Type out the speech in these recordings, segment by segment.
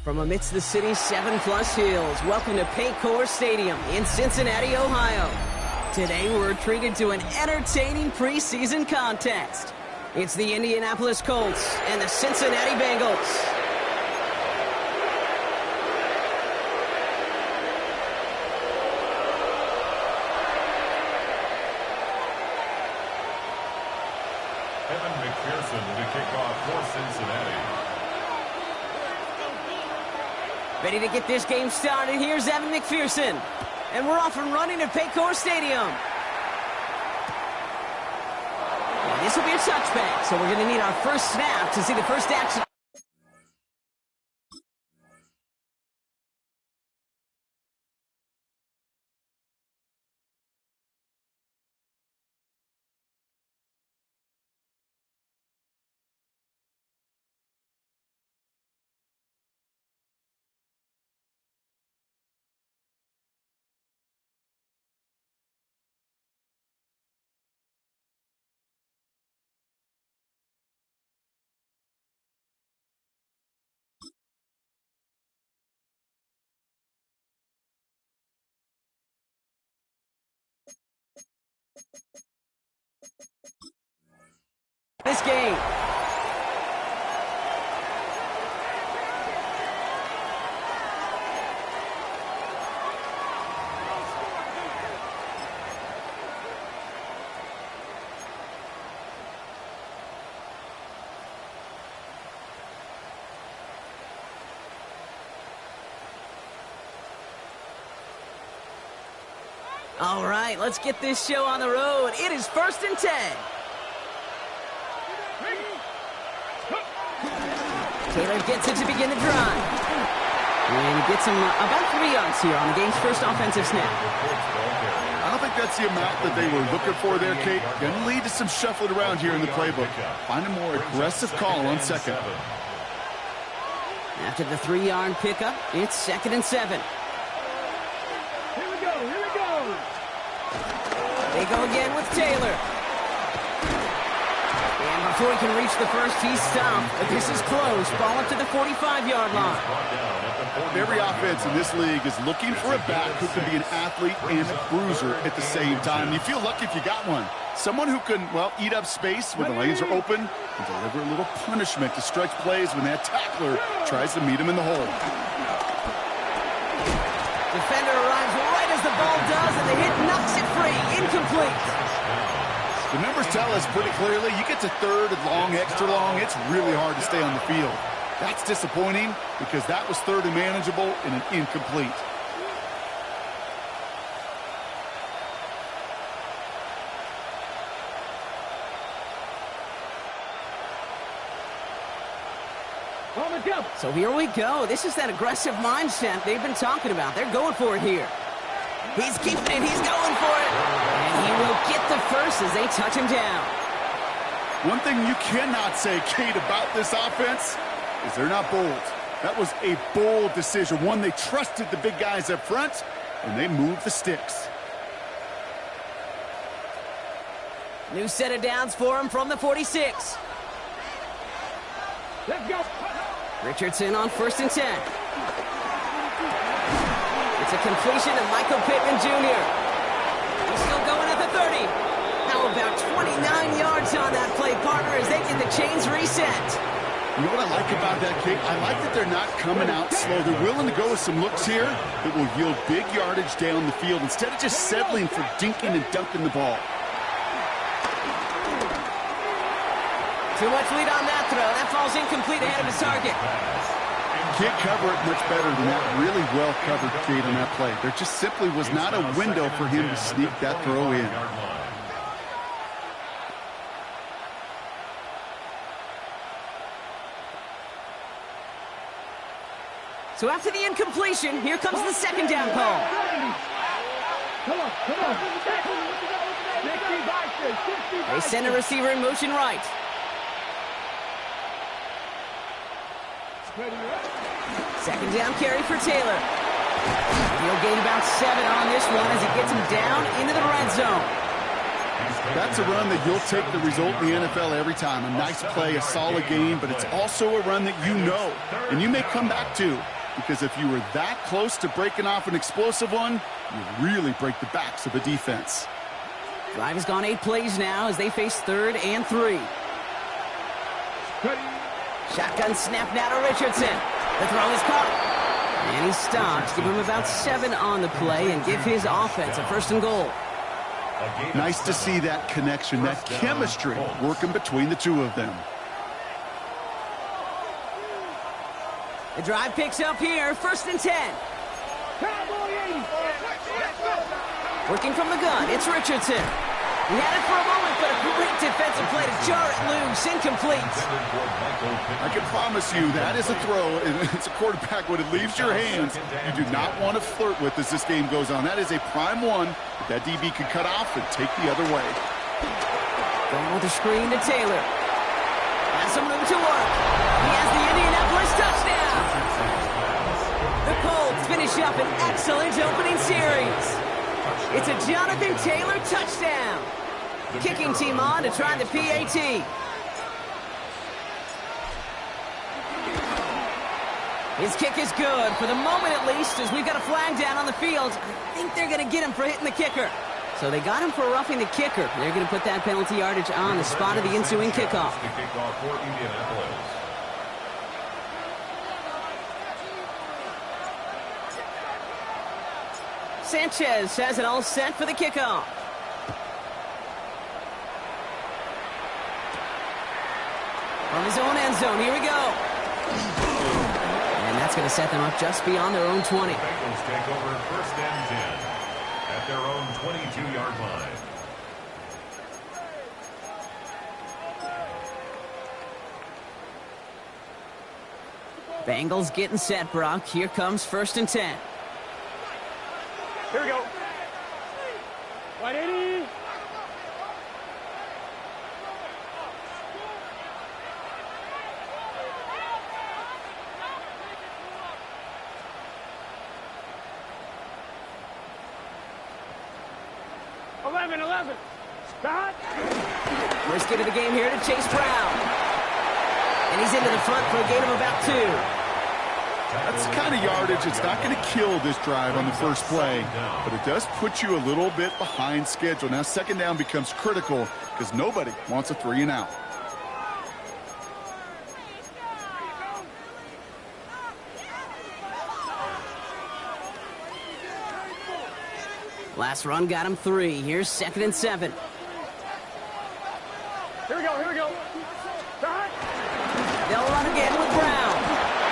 From amidst the city's 7+ hills, welcome to Paycor Stadium in Cincinnati, Ohio. Today we're treated to an entertaining preseason contest. It's the Indianapolis Colts and the Cincinnati Bengals. McPherson to kick off for Cincinnati. Ready to get this game started. Here's Evan McPherson. And we're off and running at Paycor Stadium. And this will be a touchback, so we're going to need our first snap to see the first action. This game. All right, let's get this show on the road. It is 1st and 10. Taylor gets it to begin the drive. And he gets him about 3 yards here on the game's first offensive snap. I don't think that's the amount that they were looking for there, Kate. Going to lead to some shuffling around here in the playbook. Find a more aggressive call on second. After the 3-yard pickup, it's 2nd and 7. Here we go, here we go. They go again with Taylor. And before he can reach the first, he's stopped. But this is close. Ball up to the 45-yard line. Every offense in this league is looking for a back who can be an athlete and a bruiser at the same time. You feel lucky if you got one. Someone who can, well, eat up space when the lanes are open and deliver a little punishment to stretch plays when that tackler tries to meet him in the hole. Defender arrives right as the ball does, and the hit knocks it free. Incomplete. The numbers tell us pretty clearly, you get to third and long, extra long, it's really hard to stay on the field. That's disappointing because that was third and manageable and an incomplete. So here we go. This is that aggressive mindset they've been talking about. They're going for it here. He's keeping it. He's going for it. And he will get the first as they touch him down. One thing you cannot say, Kate, about this offense is they're not bold. That was a bold decision. One, they trusted the big guys up front, and they moved the sticks. New set of downs for him from the 46. Let's go. Richardson on 1st and 10. It's a completion to Michael Pittman Jr. He's still going at the 30. How about 29 yards on that play, partner, as they get the chains reset. You know what I like about that kick? I like that they're not coming out slow. They're willing to go with some looks here that will yield big yardage down the field instead of just settling for dinking and dunking the ball. Too much lead on that throw. That falls incomplete ahead of his target. Can't cover it much better than that really well-covered kid on that play. There just simply was not a window for him to sneak that throw in. So after the incompletion, here comes the 2nd down call. Come on. 60 They send a receiver in motion right. Second down carry for Taylor. He'll gain about 7 on this one as he gets him down into the red zone. That's a run that you'll take the result in the NFL every time. A nice play, a solid game, but it's also a run that you know and you may come back to. Because if you were that close to breaking off an explosive one, you really break the backs of the defense. Drive has gone 8 plays now as they face 3rd and 3. Shotgun snap now to Richardson. The throw is caught. And he stops. Give him about 7 on the play and give his offense a 1st and goal. Nice to see that connection, that chemistry working between the two of them. The drive picks up here, 1st and 10. Working from the gun, it's Richardson. He had it for a moment, but a great defensive play to jar it loose, incomplete. I can promise you that is a throw, and it's a quarterback when it leaves your hands, you do not want to flirt with as this game goes on. That is a prime one that DB could cut off and take the other way. Going with the screen to Taylor. Has some room to work. He has the Indianapolis touchdown. The Colts finish up an excellent opening series. It's a Jonathan Taylor touchdown. Kicking team on to try the PAT. His kick is good, for the moment at least, as we've got a flag down on the field. I think they're going to get him for hitting the kicker. So they got him for roughing the kicker. They're going to put that penalty yardage on the spot of the ensuing kickoff. The kickoff for Indianapolis. Sanchez has it all set for the kickoff. From his own end zone, here we go. And that's going to set them up just beyond their own 20. The Bengals take over 1st and 10 at their own 22-yard line. Bengals getting set, Brock. Here comes 1st and 10. Here we go. 180. Eleven. Stop. First get of the game here to Chase Brown. And he's into the front for a gain of about 2. That's the kind of yardage. It's not going to kill this drive on the first play, but it does put you a little bit behind schedule. Now 2nd down becomes critical because nobody wants a 3 and out. Last run got him 3. Here's 2nd and 7. Here we go. Stop. They'll run again with Brown.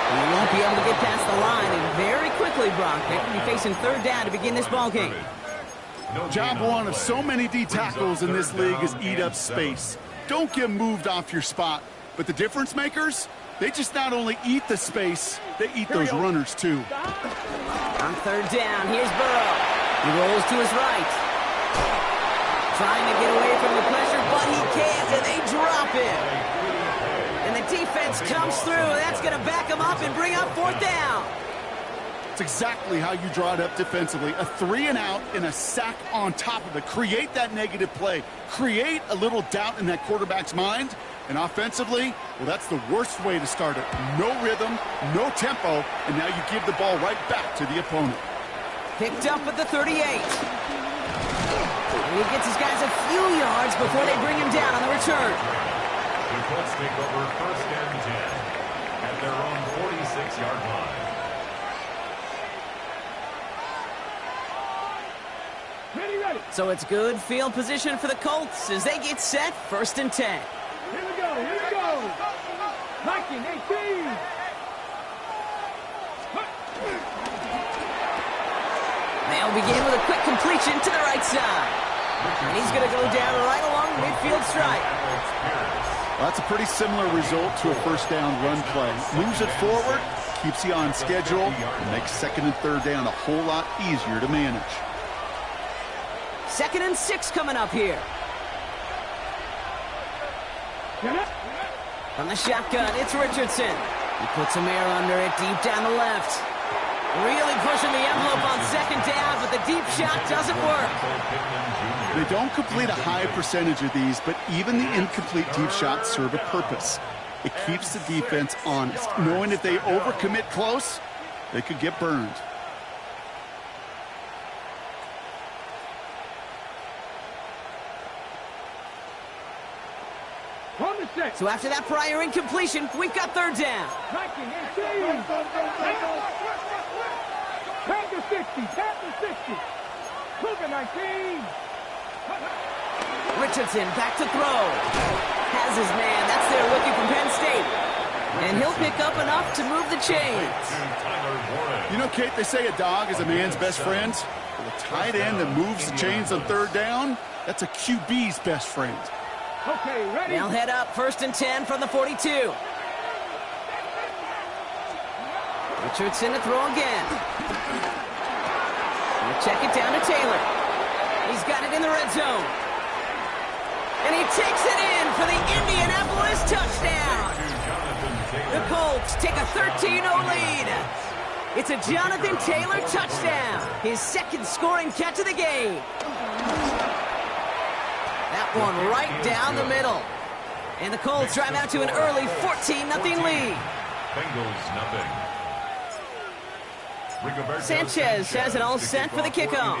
And he won't be able to get past the line, and very quickly, Brock, they're going to be facing 3rd down to begin this ball game. Job one of so many D tackles in this league is eat up space. Don't get moved off your spot. But the difference makers, they just not only eat the space, they eat those runners too. On 3rd down, here's Burrow. He rolls to his right. Trying to get away from the pressure, but he can't, and they drop him. And the defense comes through. That's going to back him up and bring up 4th down. It's exactly how you draw it up defensively. A 3-and-out and a sack on top of it. Create that negative play. Create a little doubt in that quarterback's mind. And offensively, well, that's the worst way to start it. No rhythm, no tempo, and now you give the ball right back to the opponent. Picked up at the 38. And he gets his guys a few yards before they bring him down on the return. The Colts take over first and 10 at their own 46-yard line. Ready. So it's good field position for the Colts as they get set first and 10. Here we go. 19, 18. They'll begin with a quick completion to the right side. And he's going to go down right along the midfield stripe. Well, that's a pretty similar result to a first down run play. Moves it forward, keeps you on schedule, and makes second and third down a whole lot easier to manage. 2nd and 6 coming up here. From the shotgun, it's Richardson. He puts some air under it deep down the left. Really pushing the envelope on second down, but the deep shot doesn't work. They don't complete a high percentage of these, but even the incomplete deep shots serve a purpose. It keeps the defense honest, knowing if they overcommit close, they could get burned. So after that prior incompletion, we've got third down. 19, 18. Back to 60. Move it, 19. Richardson back to throw. Has his man. That's there looking from Penn State. And he'll pick up enough to move the chains. You know, Kate, they say a dog is a man's best friend. Well, a tight end that moves the chains on third down, that's a QB's best friend. Okay, ready? They'll head up first and 10 from the 42. Richardson to throw again. We'll check it down to Taylor. He's got it in the red zone. And he takes it in for the Indianapolis touchdown. The Colts take a 13-0 lead. It's a Jonathan Taylor touchdown. His second scoring catch of the game. That one right down the middle. And the Colts drive out to an early 14-0 lead. Bengals nothing. Sanchez has it all set for the kickoff.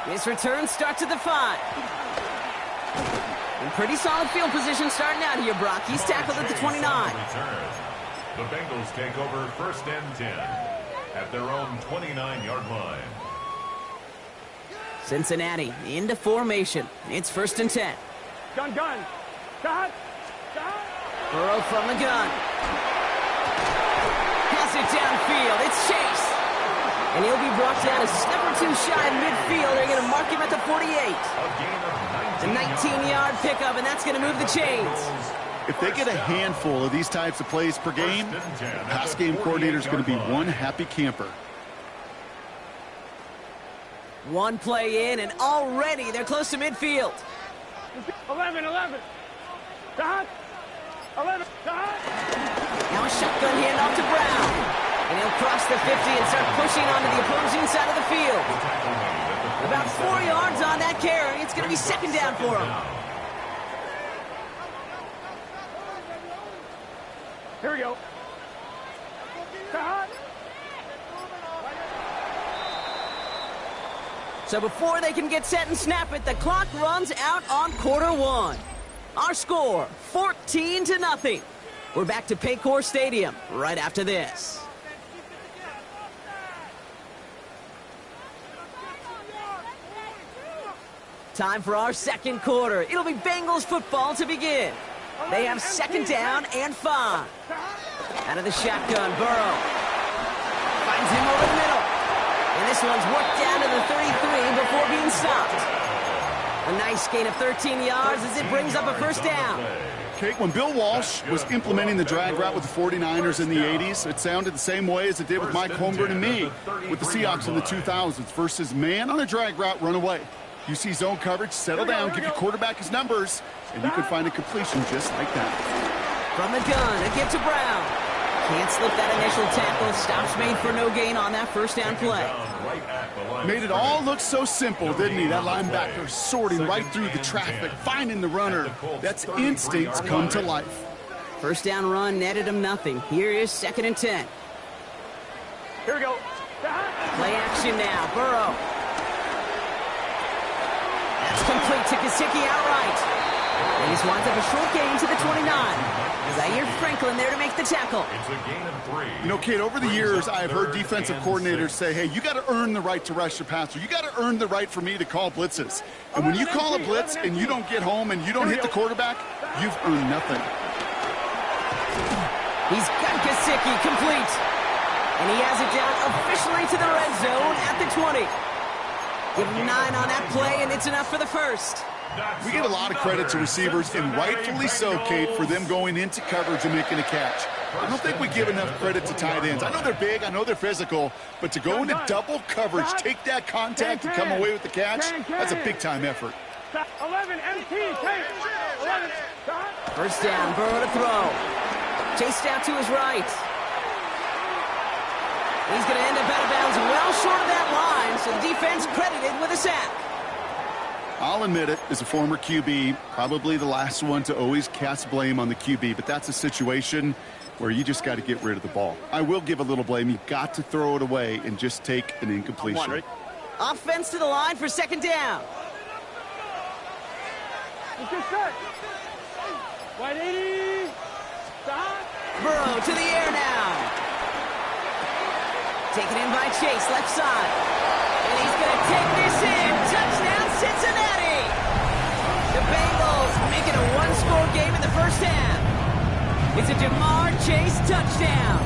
This return starts at the 5. And pretty solid field position starting out here, Brock. He's tackled at the 29. The Bengals take over first and 10 at their own 29-yard line. Cincinnati into formation. It's first and 10. Gun. Shot. Burrow from the gun. Pass it downfield. It's Chase. And he'll be brought down a step or two shy of midfield. They're going to mark him at the 48. The 19-yard pickup, and that's going to move the chains. If they get a handful of these types of plays per game, the pass game coordinator is going to be one happy camper. One play in, and already they're close to midfield. 11. Shot. 11. Shot. Now a shotgun handoff to Brown. And he'll cross the 50 and start pushing onto the opposing side of the field. About 4 yards on that carry. It's going to be second down for him. Here we go. Shot. So before they can get set and snap it, the clock runs out on quarter one. Our score, 14-0. We're back to Paycor Stadium right after this. Time for our second quarter. It'll be Bengals football to begin. They have second down and 5. Out of the shotgun, Burrow finds him over the middle. And this one's worked down to the 33 before being stopped. A nice gain of 13 yards as it brings up a first down. Kate, when Bill Walsh was implementing the drag route with the 49ers in the 80s, it sounded the same way as it did with Mike Holmgren and me with the Seahawks in the 2000s versus man on a drag route, run away. You see zone coverage, settle down, give your quarterback his numbers, and you can find a completion just like that. From the gun, a get to Brown. Can't slip that initial tackle. Stops made for no gain on that first down play. Made it all look so simple, didn't he? That linebacker sorting right through the traffic, finding the runner. That's instincts come to life. First down run netted him nothing. Here is 2nd and 10. Here we go. Play action now. Burrow. That's complete to Gesicki outright. And he's winds up a short gain to the 29. Zaire Franklin there to make the tackle. It's a gain of 3. You know, Kate, over the years, I've heard defensive coordinators say, hey, you got to earn the right to rush the passer. You got to earn the right for me to call blitzes. And when you call a blitz and you don't get home and you don't hit the quarterback, you've earned nothing. He's got Gesicki complete. And he has it down officially to the red zone at the 20. Give him 9 on that play, and it's enough for the first. We get a lot of credit to receivers, and rightfully so, Kate, for them going into coverage and making a catch. I don't think we give enough credit to tight ends. I know they're big, I know they're physical, but to go into double coverage, take that contact, and come away with the catch, that's a big-time effort. 11 MT, Kate. 11. First down, Burrow to throw. Chased out to his right. He's going to end up out of bounds well short of that line, so the defense credited with a sack. I'll admit it, as a former QB, probably the last one to always cast blame on the QB, but that's a situation where you just got to get rid of the ball. I will give a little blame. You've got to throw it away and just take an incompletion. Offense to the line for 2nd down. It's just set. 180. Stop. Burrow to the air now. Taken in by Chase, left side. And he's going to take this in. Touchdown, Cincinnati! The Bengals make it a one-score game in the first half. It's a Jamar Chase touchdown.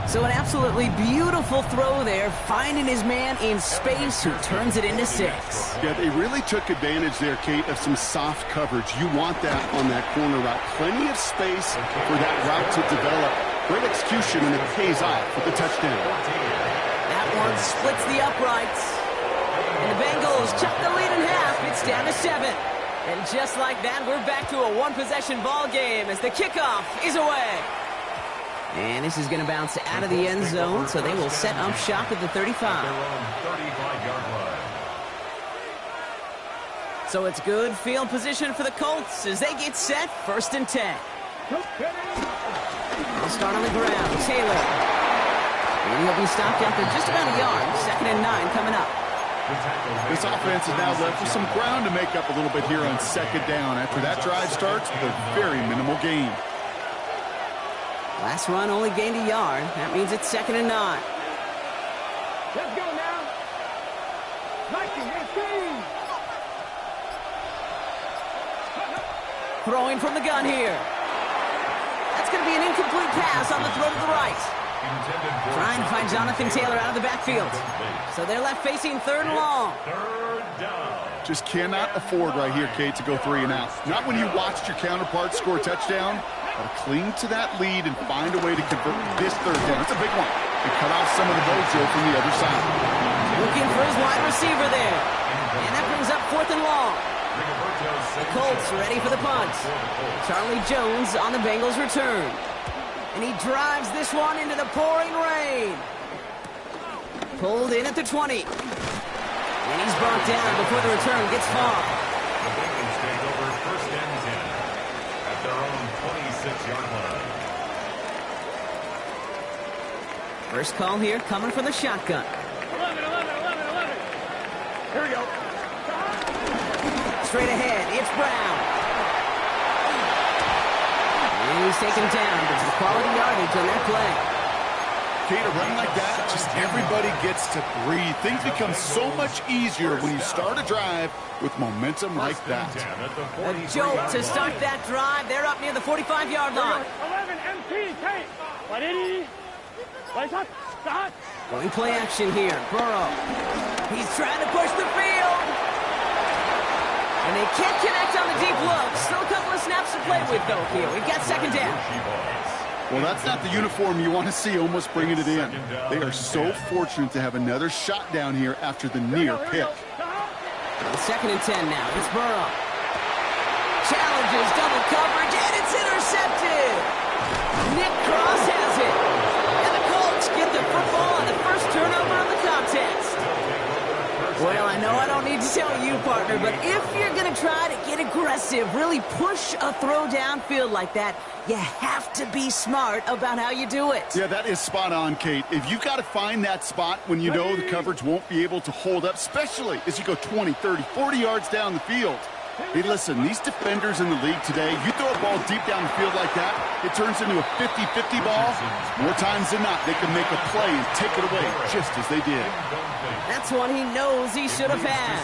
So an absolutely beautiful throw there, finding his man in space who turns it into 6. Yeah, they really took advantage there, Kate, of some soft coverage. You want that on that corner route. Plenty of space for that route to develop. Great execution, and it pays off with the touchdown. That one splits the uprights. And the Bengals chop the lead in half. It's down to 7. And just like that, we're back to a one-possession ball game as the kickoff is away. And this is going to bounce out of the end zone, so they will set up shop at the 35. So it's good field position for the Colts as they get set 1st and 10. They'll start on the ground. Taylor. And he'll be stopped after just about a yard. 2nd and 9 coming up. This offense is now left with some ground to make up a little bit here on 2nd down. After that drive starts with a very minimal gain. Last run only gained a yard. That means it's 2nd and 9. Let's go now. 19-18. Throwing from the gun here. That's going to be an incomplete pass on the throw to the right. Trying to find Jonathan Taylor out of the backfield. So they're left facing 3rd and long. Just cannot afford right here, Kate, to go 3 and out. Not when you watched your counterpart score a touchdown. Got to cling to that lead and find a way to convert this 3rd down. It's a big one. And cut off some of the mojo from the other side. Looking for his wide receiver there. And that brings up 4th and long. The Colts ready for the punt. Charlie Jones on the Bengals return. And he drives this one into the pouring rain. Pulled in at the 20. And he's brought down before the return gets far. The Bengals take over 1st and 10 at their own 26-yard line. First call here coming from the shotgun. 11. Here we go. Straight ahead, it's Brown. And he's taken down, but some quality yardage on that play. Kate, a run like that, just everybody gets to breathe. Things become so much easier when you start a drive with momentum like that. A jolt to start that drive. They're up near the 45-yard line. 11 MT, Kate. 180. Lights up. Stop. Going play action here. Burrow. He's trying to push the field. And they can't connect on the deep look. Still a couple of snaps to play with, though, here. We've got 2nd down. Well, that's not the uniform you want to see almost bringing it in. They are so fortunate to have another shot down here after the near pick. Well, 2nd and 10 now. It's Burrow. Challenges double coverage, and it's intercepted. Nick Cross has it. And the Colts get the football on the first turnover of the contest. Well, I know I don't need to tell you, partner, but if you're going to try to get aggressive, really push a throw downfield like that, you have to be smart about how you do it. Yeah, that is spot on, Kate. If you've got to find that spot when you know the coverage won't be able to hold up, especially as you go 20, 30, 40 yards down the field. Hey, listen, these defenders in the league today, you throw a ball deep down the field like that, it turns into a 50-50 ball. More times than not, they can make a play and take it away just as they did. That's one he knows he should have had.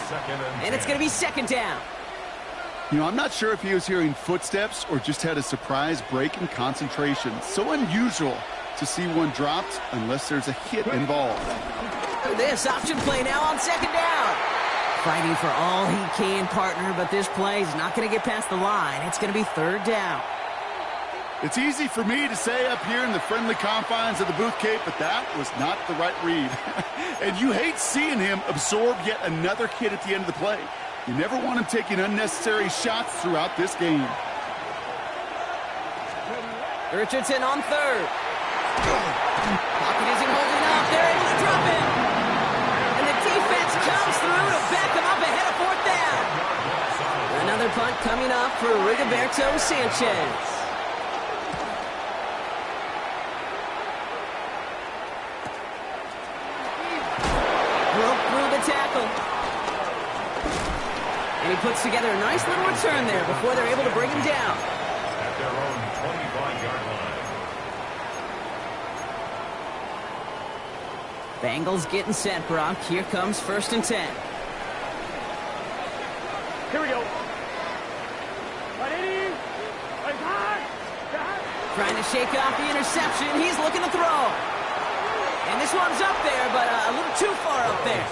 And it's going to be second down. You know, I'm not sure if he was hearing footsteps or just had a surprise break in concentration. So unusual to see one dropped unless there's a hit involved. This option play now on second down. Fighting for all he can, partner, but this play is not going to get past the line. It's going to be third down. It's easy for me to say up here in the friendly confines of the booth, Kate, but that was not the right read. And you hate seeing him absorb yet another hit at the end of the play. You never want him taking unnecessary shots throughout this game. Richardson on third. Pocket isn't holding up. They're able to drop him. And the defense comes through to back him up ahead of fourth down. Another punt coming up for Rigoberto Sanchez. Broke through the tackle. And he puts together a nice little return there before they're able to bring him down. At their own 25-yard line. Bengals getting set, Brock. Here comes first and 10. Here we go. Trying to shake off the interception. He's looking to throw. And this one's up there, but a little too far up there.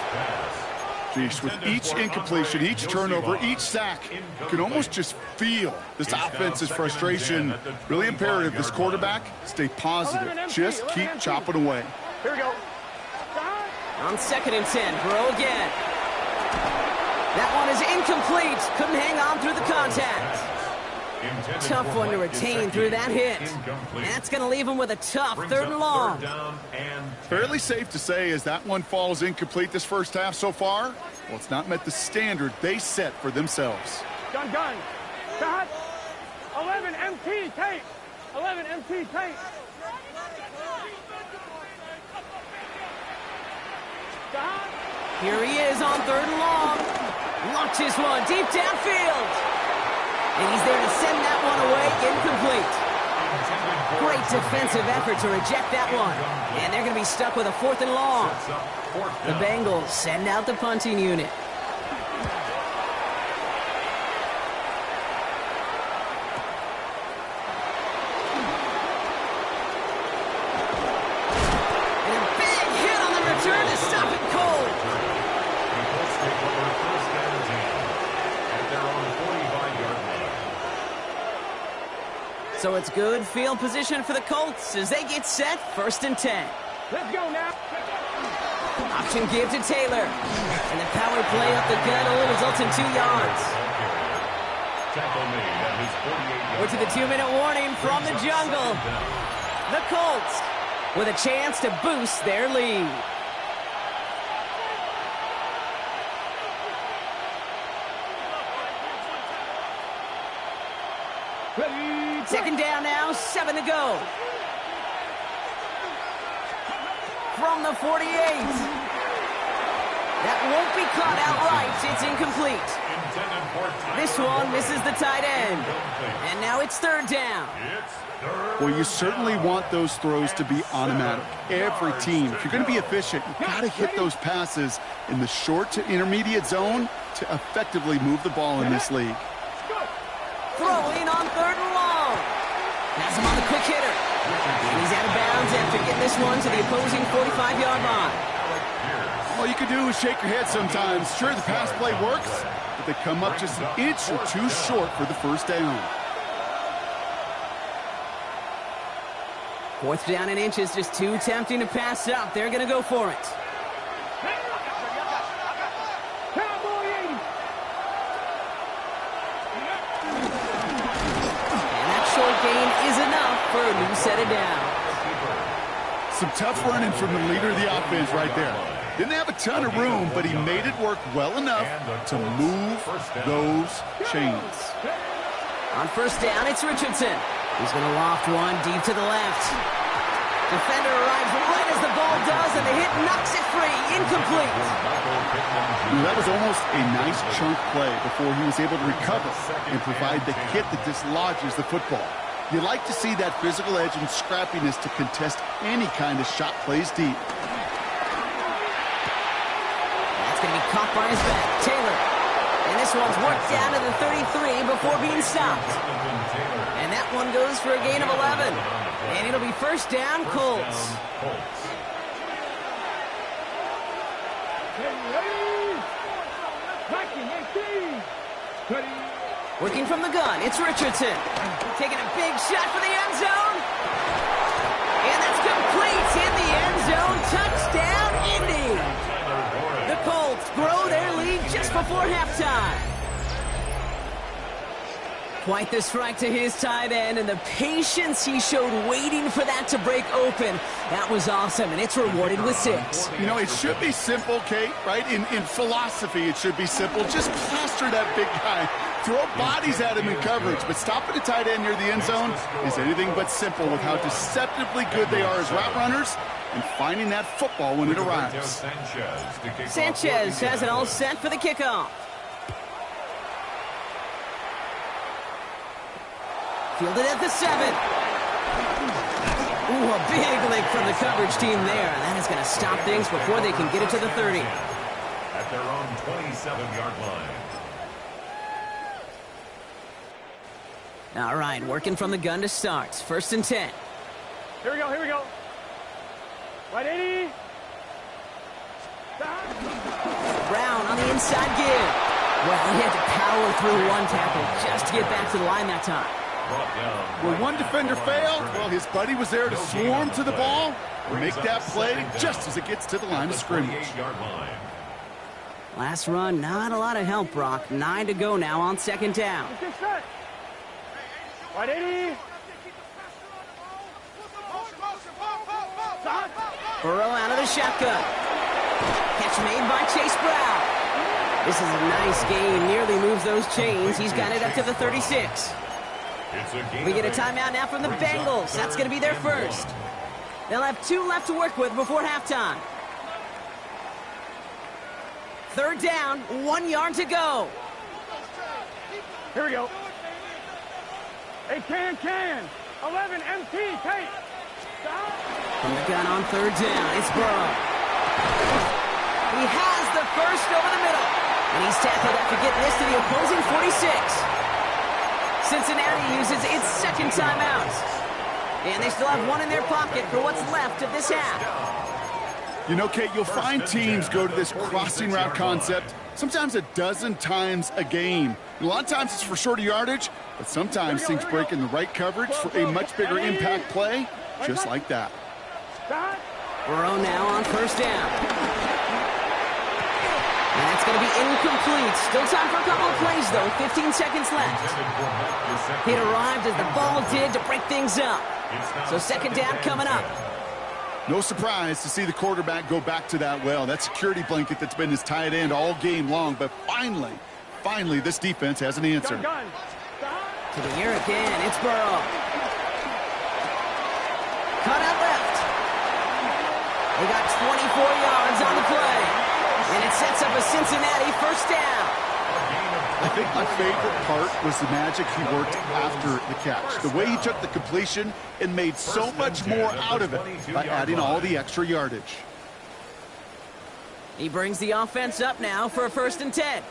Jeez, with each incompletion, each turnover, each sack, you can almost just feel this offense's frustration. Really imperative, this quarterback, stay positive. Just keep chopping away. Here we go. On second and 10, Burrow again. That one is incomplete. Couldn't hang on through the contact. Tough one to retain through that hit. And that's going to leave him with a tough third and long. Fairly safe to say as that one falls incomplete this first half so far, well, it's not met the standard they set for themselves. Gun. Shot. 11 MT tape. 11 MT tape. Here he is on third and long. Launches one deep downfield. And he's there to send that one away, incomplete. Great defensive effort to reject that one. And they're going to be stuck with a fourth and long. The Bengals send out the punting unit. And a big hit on the return to stop it cold. So it's good field position for the Colts as they get set, first and 10. Let's go now. Option give to Taylor. And the power play up the gut only results in 2 yards. We're to the 2-minute warning from the jungle. The Colts with a chance to boost their lead. Second down now, 7 to go. From the 48. That won't be caught outright. It's incomplete. This one misses the tight end. And now it's third down. Well, you certainly want those throws to be automatic. Every team, if you're going to be efficient, you've got to hit those passes in the short to intermediate zone to effectively move the ball in this league. Throwing on third and long. Has him on the quick hitter. And he's out of bounds after getting this one to the opposing 45-yard line. All you can do is shake your head sometimes. Sure, the pass play works, but they come up just an inch or two short for the first down. Fourth down and inches, just too tempting to pass up. They're going to go for it. batted down. Some tough running from the leader of the offense right there. Didn't have a ton of room, but he made it work well enough to move those chains. On first down, it's Richardson. He's going to loft one deep to the left. Defender arrives right as the ball does, and the hit knocks it free. Incomplete. That was almost a nice chunk play before he was able to recover and provide the hit that dislodges the football. You like to see that physical edge and scrappiness to contest any kind of shot plays deep. That's going to be caught by his back. Taylor. And this one's worked down to the 33 before being stopped. And that one goes for a gain of 11. And it'll be first down, Colts. Working from the gun, it's Richardson. Taking a big shot for the end zone. And that's complete in the end zone. Touchdown, Indy. The Colts grow their lead just before halftime. Quite the strike to his tight end, and the patience he showed waiting for that to break open. That was awesome, and it's rewarded with 6. You know, it should be simple, Kate, right? In philosophy, it should be simple. Just plaster that big guy. Throw bodies at him in coverage, but stopping a tight end near the end zone is anything but simple with how deceptively good they are as route runners and finding that football when it arrives. Sanchez has it all set for the kickoff. Fielded at the 7. Ooh, a big lick from the coverage team there. That is going to stop things before they can get it to the 30. At their own 27-yard line. All right, working from the gun to start. First and 10. Here we go, here we go. Right, 80. Brown on the inside give. Well, he had to power through one tackle just to get back to the line that time. When one defender failed, well, his buddy was there to swarm to the ball and make that play just as it gets to the line of scrimmage. Last run, not a lot of help, Brock. 9 to go now on second down. Right, 80. Burrow out of the shotgun. Catch made by Chase Brown. This is a nice gain. Nearly moves those chains. He's got it up to the 36. We get a timeout now from the Bengals. That's going to be their first. They'll have 2 left to work with before halftime. Third down, 1 yard to go. Here we go. Hey, can. 11 MT, Kate. From the gun on third down, it's Burrow. He has the first over the middle. And he's tackled after getting this to the opposing 46. Cincinnati uses its second timeout. And they still have 1 in their pocket for what's left of this half. You know, Kate, you'll find teams go to this crossing route concept sometimes a dozen times a game. And a lot of times it's for shorter yardage, but sometimes things break in the right coverage for a much bigger impact play, just like that. Burrow now on first down. And that's going to be incomplete. Still time for a couple of plays, though. 15 seconds left. It arrived as the ball did to break things up. So second down coming up. No surprise to see the quarterback go back to that well. That security blanket that's been his tight end all game long. But finally, this defense has an answer. To the air again, it's Burrow. Cut out left. They got 24 yards on the play. And it sets up a Cincinnati first down. I think my favorite part was the magic he worked after the catch. The way he took the completion and made so much more out of it by adding all the extra yardage. He brings the offense up now for a first and 10.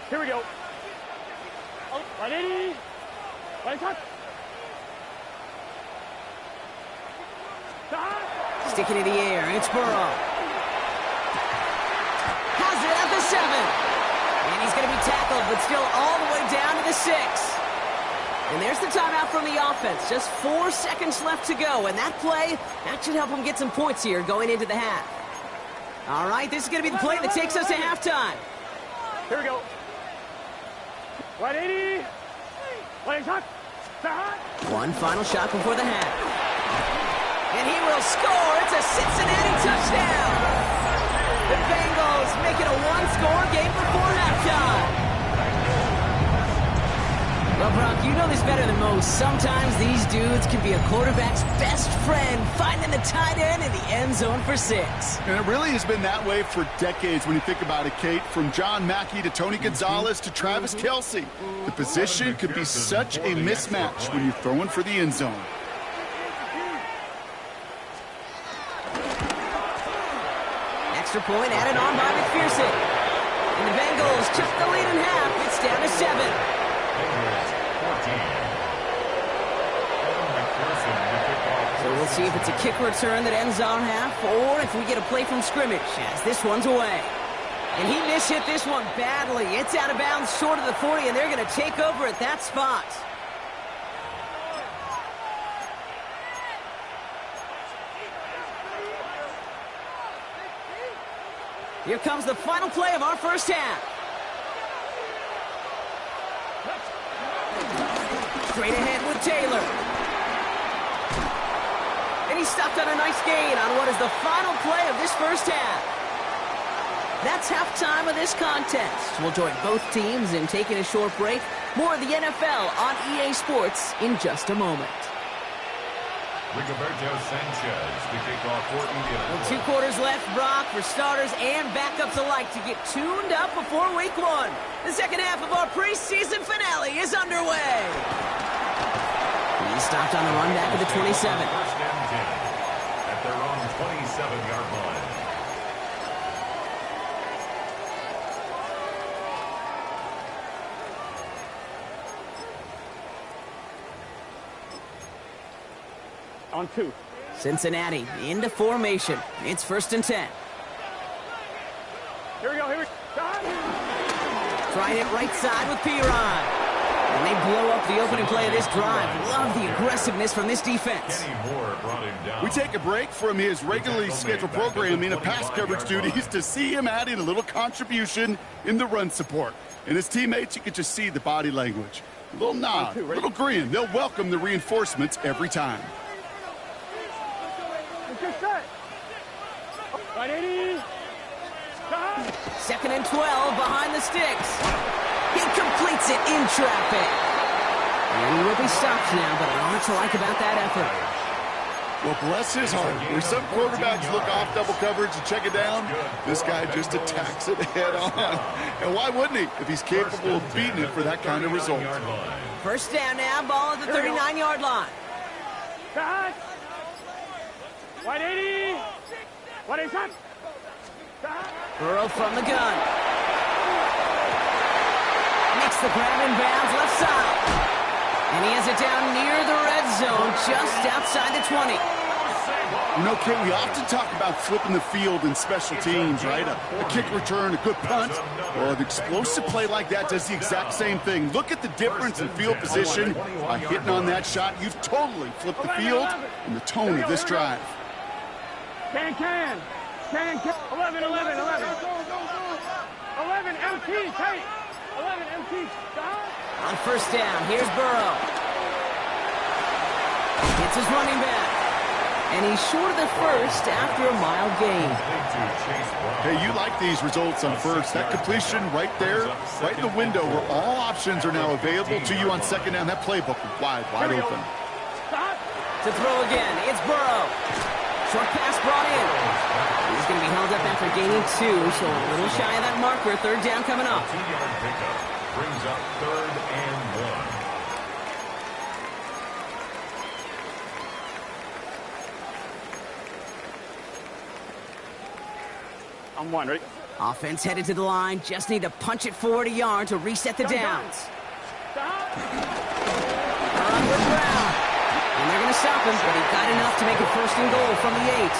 Here we go. Oh, ready? Right touch. Sticking in the air, it's Burrow. Has it at the 7. And he's going to be tackled, but still all the way down to the 6. And there's the timeout from the offense. Just 4 seconds left to go. And that play, that should help him get some points here going into the half. All right, this is going to be the play that takes us to halftime. Here we go. 180. One final shot before the half. And he will score. It's a Cincinnati touchdown. The Bengals make it a one-score game before halftime. Well, Brock, you know this better than most. Sometimes these dudes can be a quarterback's best friend, finding the tight end in the end zone for 6. And it really has been that way for decades when you think about it, Kate. From John Mackey to Tony Gonzalez to Travis Kelce. The position could be such a mismatch when you're throwing for the end zone. Extra point added on by McPherson. And the Bengals took the lead in half. It's down to 7. So we'll see if it's a kick return that ends on half, or if we get a play from scrimmage, as this one's away. And he mishit this one badly. It's out of bounds short of the 40, and they're going to take over at that spot. Here comes the final play of our first half. Straight ahead with Taylor. And he stopped on a nice gain on what is the final play of this first half. That's halftime of this contest. We'll join both teams in taking a short break. More of the NFL on EA Sports in just a moment. Rigoberto Sanchez to kick off for Indianapolis. 2 quarters left, Brock, for starters and backups alike to get tuned up before week 1. The second half of our preseason finale is underway. He stopped on the run back at the 27. First and 10 at their own 27-yard line. On 2. Cincinnati into formation. It's 1st and 10. Here we go. Trying it right side with Piron. And they blow up the opening play of this drive. Love the aggressiveness from this defense. Kenny Moore brought him down. We take a break from his regularly scheduled programming of pass coverage duties to see him adding a little contribution in the run support. And his teammates, you can just see the body language. A little nod, a little grin. They'll welcome the reinforcements every time. Right, 80. 2nd and 12 behind the sticks. He completes it in traffic. And he will be stopped now, but a lot to like about that effort. Well, bless his heart. Where some quarterbacks look off double coverage and check it down, this guy just attacks it head on. And why wouldn't he if he's capable of beating it for that kind of result? First down now, ball at the 39-yard line. Cut. Right, 80. What is that? Burrow from the gun. Makes the grab in bounds left side. And he has it down near the red zone, just outside the 20. You know, Kate, we often talk about flipping the field in special teams, right? A kick return, a good punt. Well, an explosive play like that does the exact same thing. Look at the difference in field position. By hitting on that shot, you've totally flipped the field and the tone of this drive. Can. 11. 11 MT, Tate. 11 MT, stop. On first down, here's Burrow. It's his running back. And he's short of the first after a mild gain. Hey, you like these results on first. That completion right there, right in the window where all options are now available to you on second down. That playbook wide open. Stop. To throw again, it's Burrow. Short pass brought in. He's going to be held up after gaining 2, so a little shy of that marker. Third down coming up. 2-yard pickup brings up 3rd and 1. I'm 1, ready? Offense headed to the line. Just need to punch it forward a yard to reset the downs. Stop. With Brown. And they're going to stop him, but he got enough to make it 1st and goal from the 8.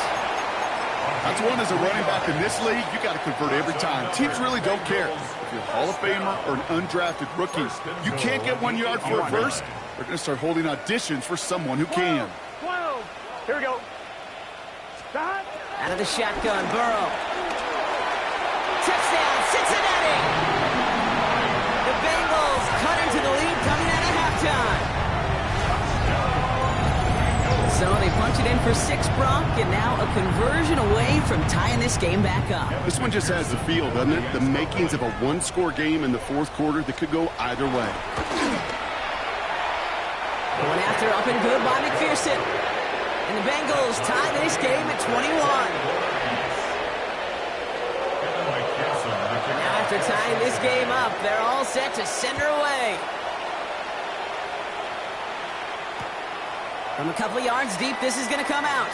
That's one as a running back in this league, you got to convert every time. Teams really don't care if you're a Hall of Famer or an undrafted rookie. You can't get 1 yard for a first, they're going to start holding auditions for someone who can. 12. Here we go. Stop. Out of the shotgun, Burrow. Touchdown, Cincinnati! The Bengals cut into the lead coming out of halftime. So they punch for 6, Brock, and now a conversion away from tying this game back up. This one just has the feel, doesn't it? The makings of a one-score game in the fourth quarter that could go either way. Going after up and good by McPherson. And the Bengals tie this game at 21. Now after tying this game up, they're all set to send her away. From a couple yards deep, this is going to come out.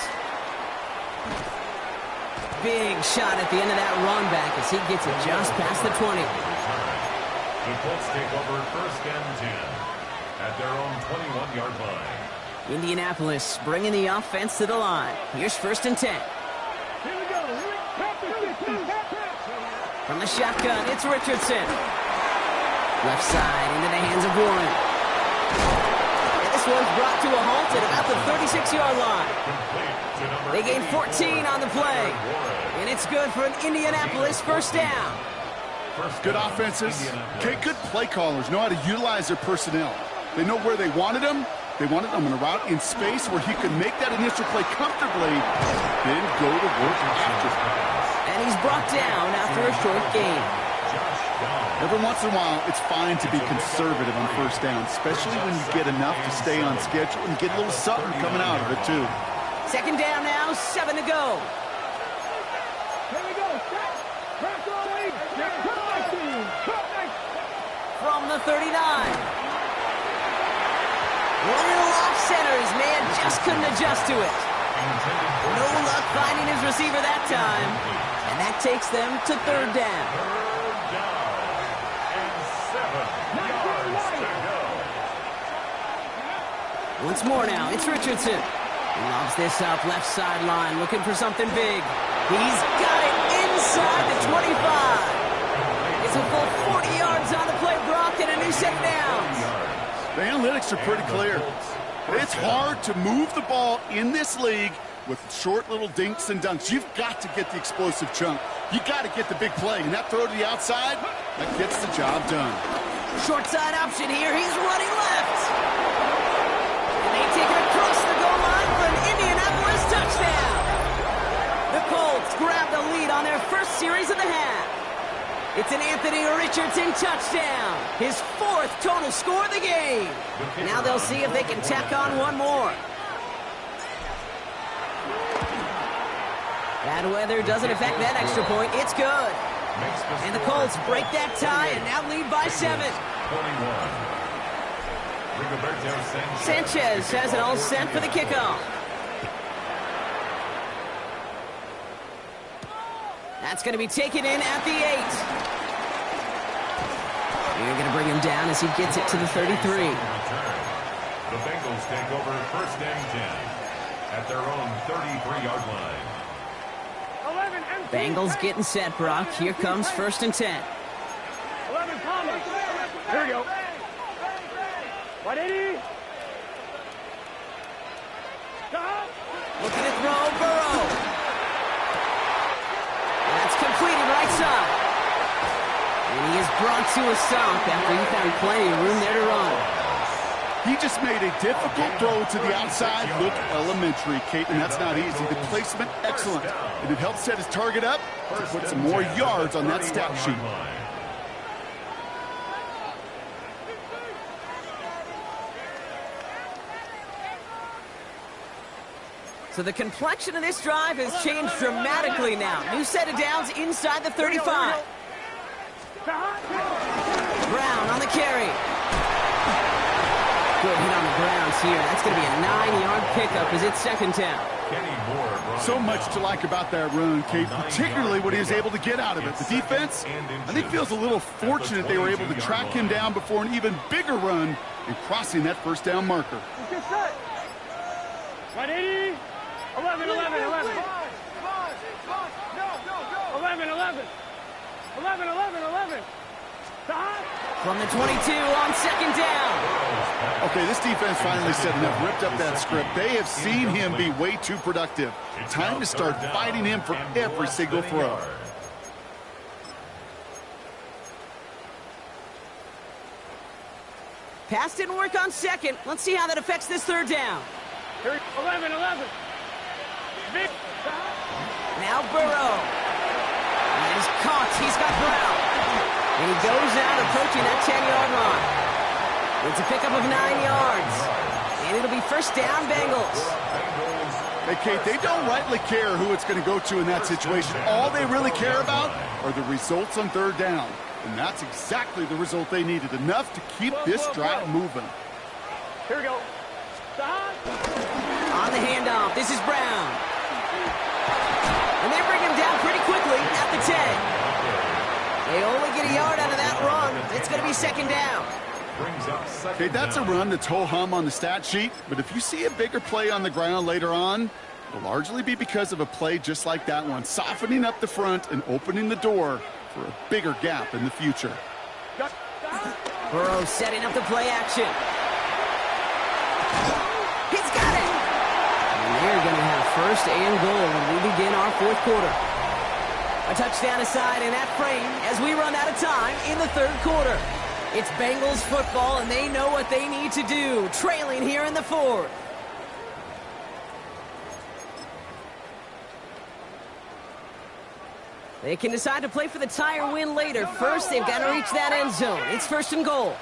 Big shot at the end of that run back as he gets it just past the 20. The Colts take over 1st and 10 at their own 21-yard line. Indianapolis bringing the offense to the line. Here's 1st and 10. Here we go. From the shotgun, it's Richardson. Left side into the hands of Warren. And this one's brought to a halt at about the 36-yard line. They gain 14 on the play. And it's good for an Indianapolis 1st down. Good offenses. Okay, good play callers know how to utilize their personnel. They know where they wanted them. They wanted them on a route in space where he could make that initial play comfortably, then go to work after. And he's brought down after a short gain. Every once in a while, it's fine to be conservative on 1st down, especially when you get enough to stay on schedule and get a little something coming out of it, too. 2nd down now, 7 to go. Here we go. From the 39. Running off center, his man just couldn't adjust to it. No luck finding his receiver that time. And that takes them to 3rd down. Once more now, it's Richardson. He lobs this up left sideline, looking for something big. He's got it inside the 25. It's a full 40 yards on the play, Brock, and a new set of downs. The analytics are pretty clear. It's hard to move the ball in this league with short little dinks and dunks. You've got to get the explosive chunk. You got to get the big play. And that throw to the outside, that gets the job done. Short side option here. He's running left. And they take it across the goal line for an Indianapolis touchdown. The Colts grab the lead on their first series of the half. It's an Anthony Richardson touchdown. His 4th total score of the game. Now they'll see if they can tack on one more. Bad weather doesn't affect that extra point. It's good. And the Colts break that tie and now lead by 7. Sanchez has it all set for the kickoff. That's going to be taken in at the 8. You're going to bring him down as he gets it to the 33. The Bengals take over 1st and 10 at their own 33-yard line. 11 empty. Bengals getting set, Brock. Here comes 1st and 10. 11 Thomas. Here we go. 180. Stop. Looking to throw, Burrow. That's completed right side. And he is brought to a stop after he found plenty of room there to run. He just made a difficult throw to the outside look elementary, Kate, and that's not easy. The placement, excellent. And it helped set his target up to put some more yards on that stat sheet. So the complexion of this drive has changed dramatically now. New set of downs inside the 35. Brown on the carry. Good hit on the grounds here. That's going to be a 9-yard pickup as it's 2nd down. So much to like about that run, Kate, particularly what he was able to get out of it. The defense, I think, feels a little fortunate they were able to track him down before an even bigger run and crossing that 1st down marker. 180. 11, 11, 11. 11, 11. 11, 11, 11. From the 22 on 2nd down. Okay, this defense finally said enough, ripped up that script. They have seen him be way too productive. Time to start fighting him for every single throw. Pass didn't work on 2nd. Let's see how that affects this 3rd down. 11, 11. Now Burrow. He's caught. He's got Brown. And he goes out approaching that 10-yard line. It's a pickup of 9 yards. And it'll be first down, Bengals. Hey, Kate, they don't rightly care who it's going to go to in that situation. All they really care about are the results on third down. And that's exactly the result they needed. Enough to keep this drive moving. Here we go. On the handoff, this is Brown. And they bring him down pretty quickly at the 10. They only get a yard out of that run. It's going to be second down. Okay, that's a run that's ho-hum on the stat sheet, but if you see a bigger play on the ground later on, it'll largely be because of a play just like that one, softening up the front and opening the door for a bigger gap in the future. Burrow setting up the play action. He's got it! And they're going to have first and goal when we begin our fourth quarter. A touchdown aside in that frame as we run out of time in the third quarter. It's Bengals football, and they know what they need to do, trailing here in the fourth. They can decide to play for the tie or win later. First, they've got to reach that end zone. It's first and goal.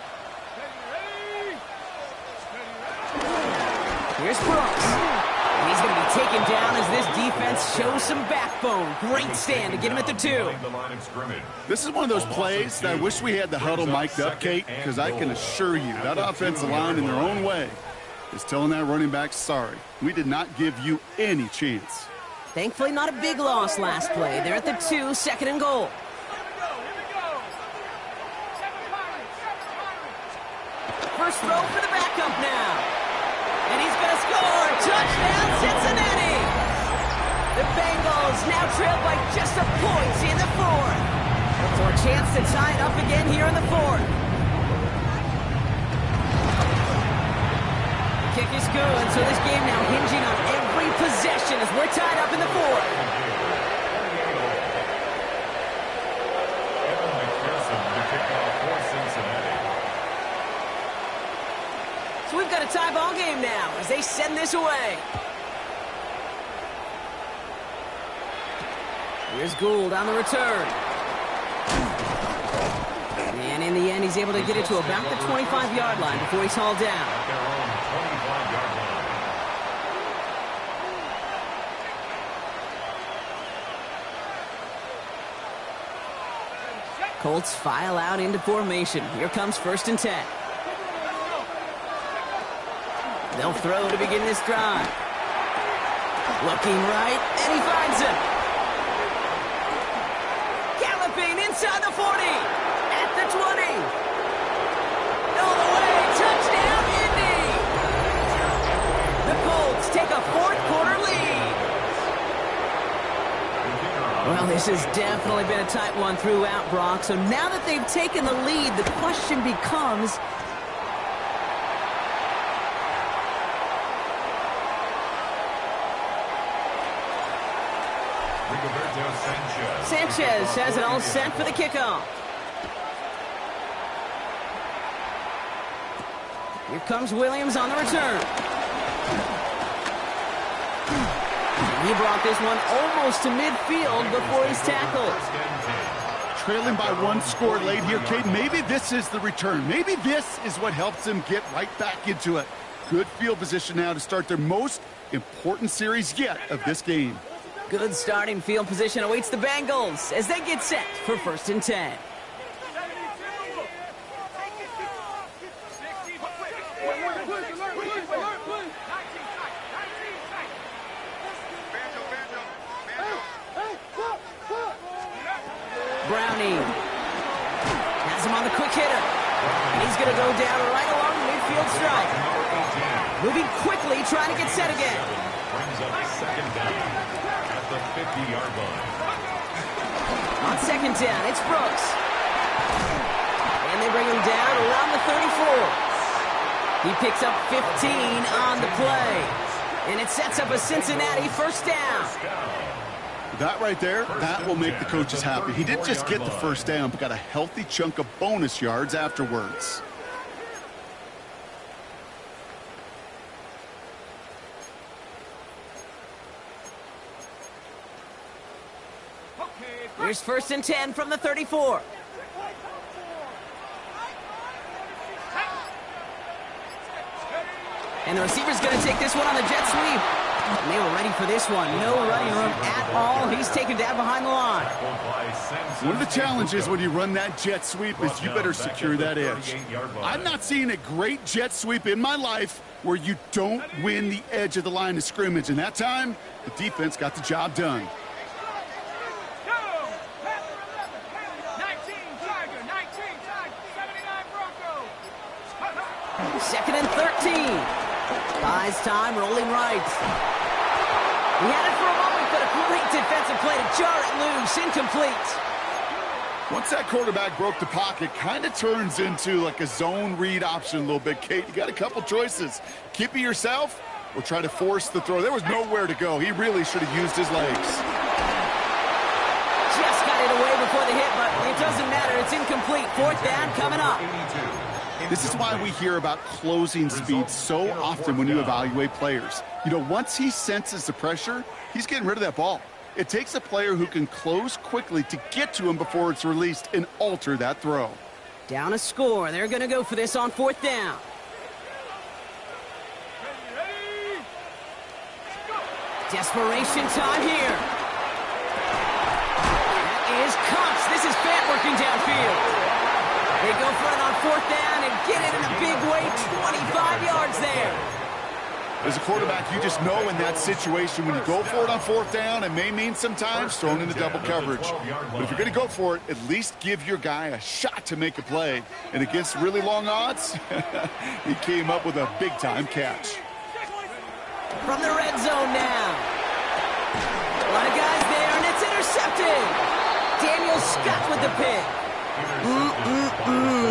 Here's Brooks. And he's going to be taken down as this defense shows some backbone. Great stand to get him at the 2. This is one of those plays that I wish we had the huddle mic'd up, Kate, because I can assure you that offensive line in their own way is telling that running back, sorry, we did not give you any chance. Thankfully, not a big loss last play. They're at the 2, second and goal. First throw for the backup now. And he's going to score. Touchdown, Cincinnati. The Bengals now trail by just a point in the fourth. For a chance to tie it up again here in the fourth. The kick is good, so this game now hinging on every possession as we're tied up in the fourth. So we've got a tie ball game now as they send this away. Here's Gould on the return. And in the end, he's able to get it to about the 25-yard line before he's hauled down. Colts file out into formation. Here comes first and 10. They'll throw to begin this drive. Looking right, and he finds him. Galloping inside the 40. At the 20. All the way. Touchdown, Indy. The Colts take a fourth quarter lead. Well, this has definitely been a tight one throughout, Brock. So now that they've taken the lead, the question becomes... Sanchez has it all set for the kickoff. Here comes Williams on the return. He brought this one almost to midfield before he's tackled. Trailing by one score late here, Kate. Maybe this is the return. Maybe this is what helps them get right back into it. Good field position now to start their most important series yet of this game. Good starting field position awaits the Bengals as they get set for first and 10. Browning has him on the quick hitter. And he's going to go down right along the midfield stripe. Moving quickly, trying to get set again. Brings up second down at the 50-yard line. On second down, it's Brooks. And they bring him down around the 34. He picks up 15 on the play. And it sets up a Cincinnati first down. That right there, that will make the coaches happy. He didn't just get the first down, but got a healthy chunk of bonus yards afterwards. Here's 1st and 10 from the 34. And the receiver's going to take this one on the jet sweep. And they were ready for this one. No running room at all. He's taken down behind the line. One of the challenges when you run that jet sweep is you better secure that edge. I've not seen a great jet sweep in my life where you don't win the edge of the line of scrimmage. And that time, the defense got the job done. 2nd and 13. Buys time, rolling right. He had it for a moment, but a great defensive play to jar it loose. Incomplete. Once that quarterback broke the pocket, kind of turns into like a zone read option a little bit. Kate, you got a couple choices. Keep it yourself or try to force the throw. There was nowhere to go. He really should have used his legs. Just got it away before the hit, but it doesn't matter. It's incomplete. 4th down coming up. This is why we hear about closing speed so often when you evaluate players. You know, once he senses the pressure, he's getting rid of that ball. It takes a player who can close quickly to get to him before it's released and alter that throw. Down a score. They're going to go for this on 4th down. Desperation time here. That is Cox. This is Fant working downfield. They go for it on 4th down and get it in a big way. 25 yards there. As a quarterback, you just know in that situation when you go for it on 4th down, it may mean sometimes thrown into double coverage. But if you're going to go for it, at least give your guy a shot to make a play. And against really long odds, he came up with a big-time catch. From the red zone now. A lot of guys there, and it's intercepted. Daniel Scott with the pick.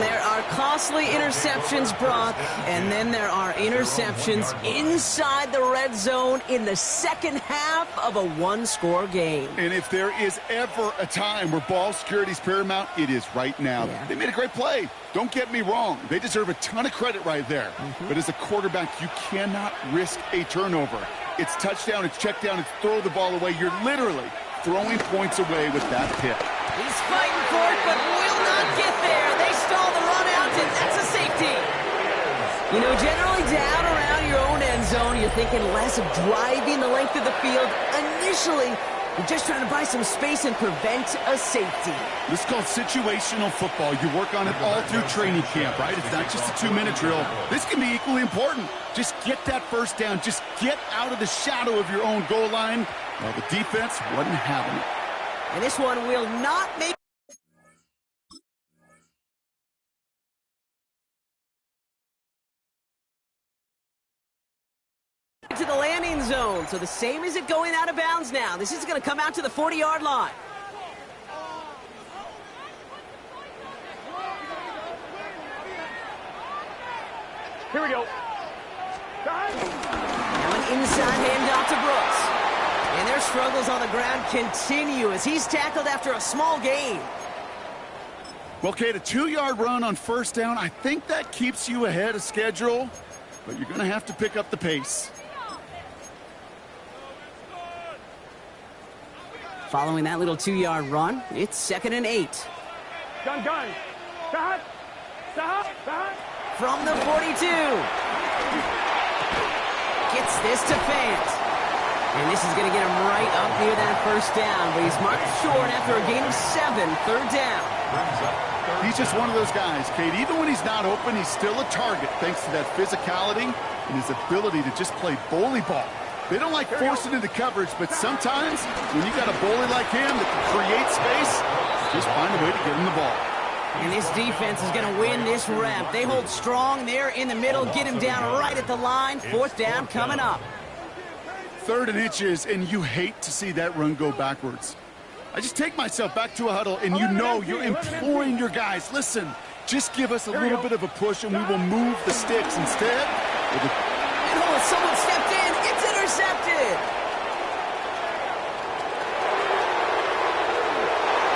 There are costly interceptions, Brock, and then there are interceptions inside the red zone in the second half of a one-score game. And if there is ever a time where ball security is paramount, it is right now. Yeah. They made a great play. Don't get me wrong. They deserve a ton of credit right there. But as a quarterback, you cannot risk a turnover. It's touchdown, it's check down, it's throw the ball away. You're literally throwing points away with that pick. He's fighting for it, but will not get there. They stall the run out, and that's a safety. You know, generally down around your own end zone, you're thinking less of driving the length of the field. Initially, you're just trying to buy some space and prevent a safety. This is called situational football. You work on it all through training camp, right? It's not just a 2-minute drill. This can be equally important. Just get that first down. Just get out of the shadow of your own goal line. Well, the defense wasn't having it. And this one will not make it to the landing zone. So the same as it going out of bounds now. This is going to come out to the 40-yard line. Here we go. Now an inside handoff to Brooks. And their struggles on the ground continue as he's tackled after a small gain. Well, Kate, a 2-yard run on first down, I think that keeps you ahead of schedule, but you're going to have to pick up the pace. Following that little 2-yard run, it's 2nd and 8. Gun. Stop. From the 42. Gets this to Fant. And this is going to get him right up near that first down, but he's marked short after a gain of 7, 3rd down. He's just one of those guys, Kate. Even when he's not open, he's still a target thanks to that physicality and his ability to just play bully ball. They don't like forcing into coverage, but sometimes when you got a bully like him that can create space, just find a way to get him the ball. And this defense is going to win this rep. They hold strong there in the middle, get him down right at the line. 4th down coming up. 3rd and inches, and you hate to see that run go backwards. I just take myself back to a huddle, and you know you're imploring your guys, listen, just give us a little bit of a push, and we will move the sticks instead. And someone stepped in. It's intercepted.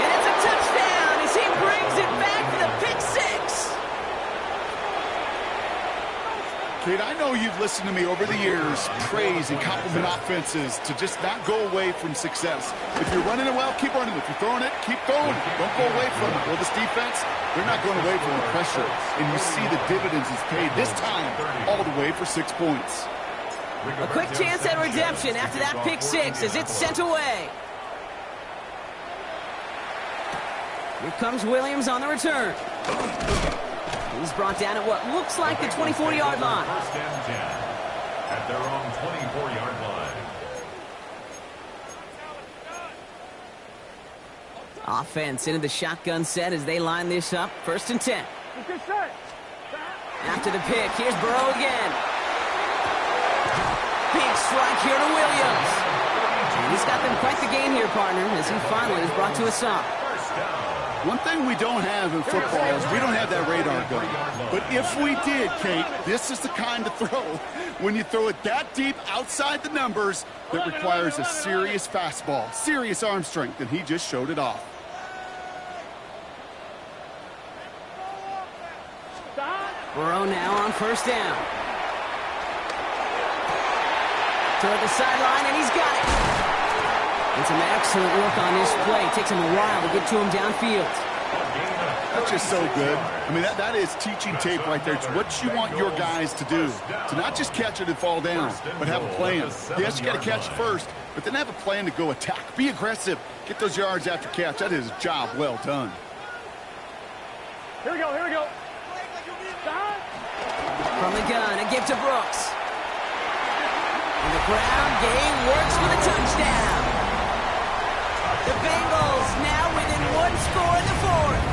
And it's a touchdown as he brings it back for the pick 6. Kate, I know you've listened to me over the years praise and compliment offenses to just not go away from success. If you're running it well, keep running. If you're throwing it, keep going. Don't go away from it. Well, this defense, they're not going away from the pressure. And you see the dividends it's paid this time all the way for 6 points. A quick chance at redemption after that pick six as it's sent away. Here comes Williams on the return. He's brought down at what looks like the 24-yard line. First and 10 at their own 24-yard line. Offense into the shotgun set as they line this up. First and 10. After the pick, here's Burrow again. Big strike here to Williams. And he's got them quite the game here, partner, as he finally is brought to a stop. One thing we don't have in football is we don't have that radar gun. But if we did, Kate, this is the kind of throw, when you throw it that deep outside the numbers, that requires a serious fastball, serious arm strength, and he just showed it off. Burrow now on first down. Toward the sideline, and he's got it. And some excellent work on this play. Takes him a while to get to him downfield. That's just so good. I mean, that is teaching tape right there. It's what you want your guys to do. To not just catch it and fall down, but have a plan. Yes, you got to catch first, but then have a plan to go attack. Be aggressive. Get those yards after catch. That is a job well done. Here we go, here we go. From the gun, a give to Brooks. And the ground game works for the touchdown. The Bengals now within one score in the fourth.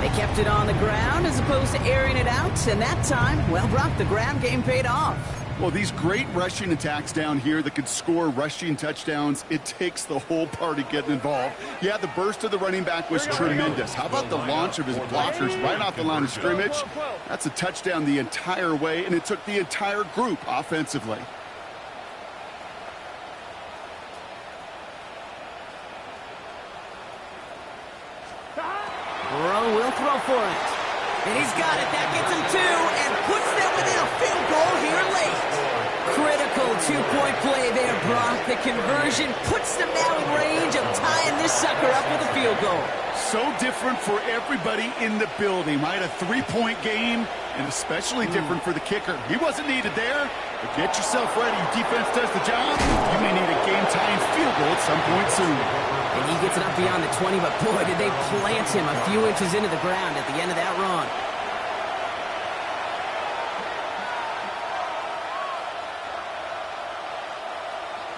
They kept it on the ground as opposed to airing it out, and that time, well, Brock, the ground game paid off. Well, these great rushing attacks down here that could score rushing touchdowns, it takes the whole party getting involved. Yeah, the burst of the running back was tremendous. How about the launch of his blockers right off the line of scrimmage? That's a touchdown the entire way, and it took the entire group offensively. Burrow will throw for it. And he's got it. That gets him two and puts them within a field goal here late. Critical two-point play there, Brock. The conversion puts them now in range of tying this sucker up with a field goal. So different for everybody in the building, right? A three-point game, and especially different for the kicker. He wasn't needed there, but get yourself ready. Your defense does the job. You may need a game-tying field goal at some point soon. And he gets it up beyond the 20, but boy, did they plant him a few inches into the ground at the end of that run.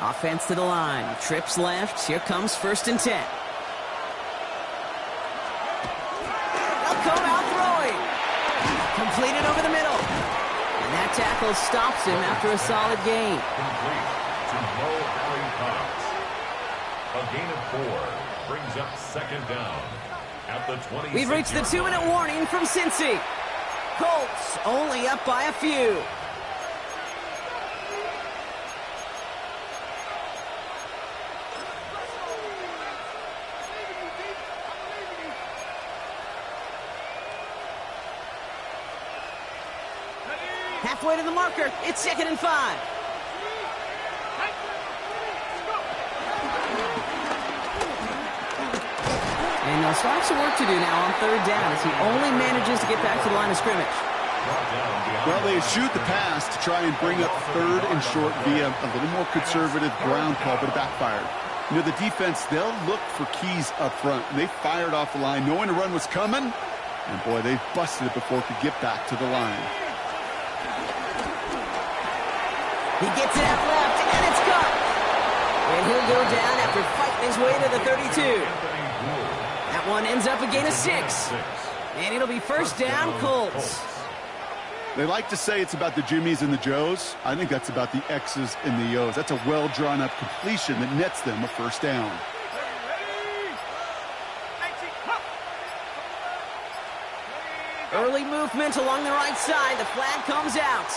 Offense to the line. Trips left. Here comes first and 10. They'll come out throwing. Completed over the middle. And that tackle stops him after a solid gain. Complete to Mo Harry Cox. A gain of 4 brings up second down at the 20. We've reached the 2-minute warning from Cincy. Colts only up by a few. Halfway to the marker. It's 2nd and 5. And they'll start some work to do now on 3rd down as he only manages to get back to the line of scrimmage. Well, they eschewed the pass to try and bring up 3rd and short via a little more conservative ground call, but it backfired. You know, the defense, they'll look for keys up front. They fired off the line knowing the run was coming, and boy, they busted it before it could get back to the line. He gets it out left, and it's caught. And he'll go down after fighting his way to the 32. That one ends up a gain of 6. And it'll be first down, Colts. They like to say it's about the Jimmies and the Joes. I think that's about the X's and the O's. That's a well-drawn-up completion that nets them a first down. Early movement along the right side. The flag comes out.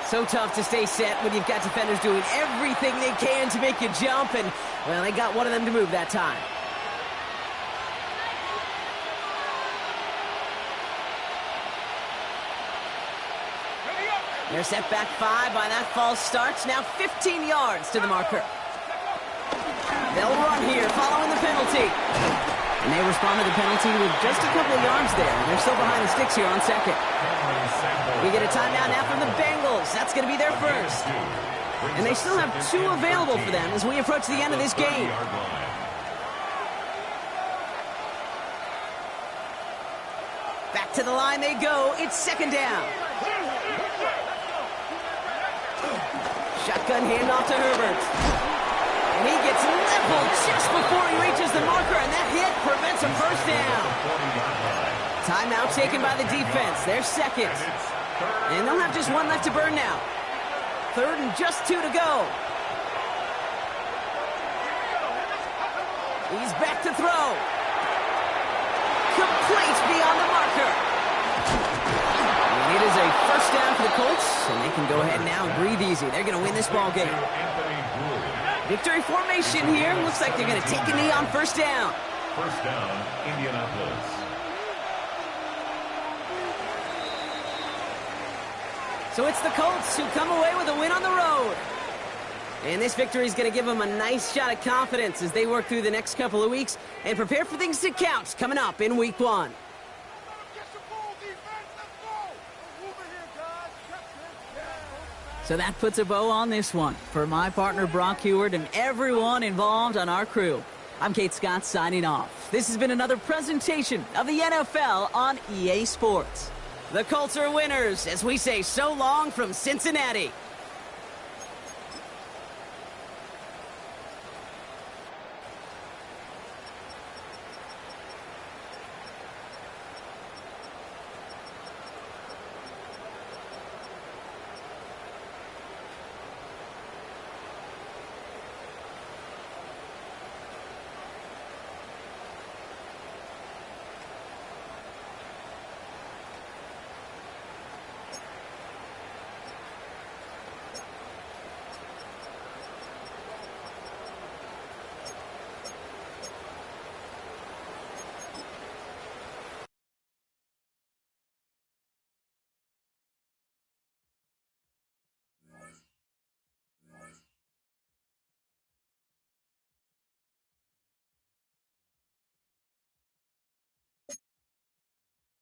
So tough to stay set when you've got defenders doing everything they can to make you jump. And, well, they got one of them to move that time. They're set back 5 by that false start. Now 15 yards to the marker. They'll run here following the penalty. And they respond to the penalty with just a couple of yards there. They're still behind the sticks here on second. We get a timeout now from the Bengals. That's going to be their first. And they still have 2 available for them as we approach the end of this game. Back to the line they go. It's second down. Shotgun handoff to Herbert. And he gets leveled just before he reaches the marker, and that hit prevents a first down. Timeout taken by the defense. They're second. And they'll have just 1 left to burn now. Third and just 2 to go. He's back to throw. Complete beyond the marker. And it is a first down for the Colts, and they can go ahead now and breathe easy. They're going to win this ball game. Victory formation here. Looks like they're going to take a knee on first down. First down, Indianapolis. So it's the Colts who come away with a win on the road. And this victory is going to give them a nice shot at confidence as they work through the next couple of weeks and prepare for things that count coming up in Week 1. So that puts a bow on this one. For my partner Brock Heward and everyone involved on our crew, I'm Kate Scott signing off. This has been another presentation of the NFL on EA Sports. The Colts are winners as we say so long from Cincinnati.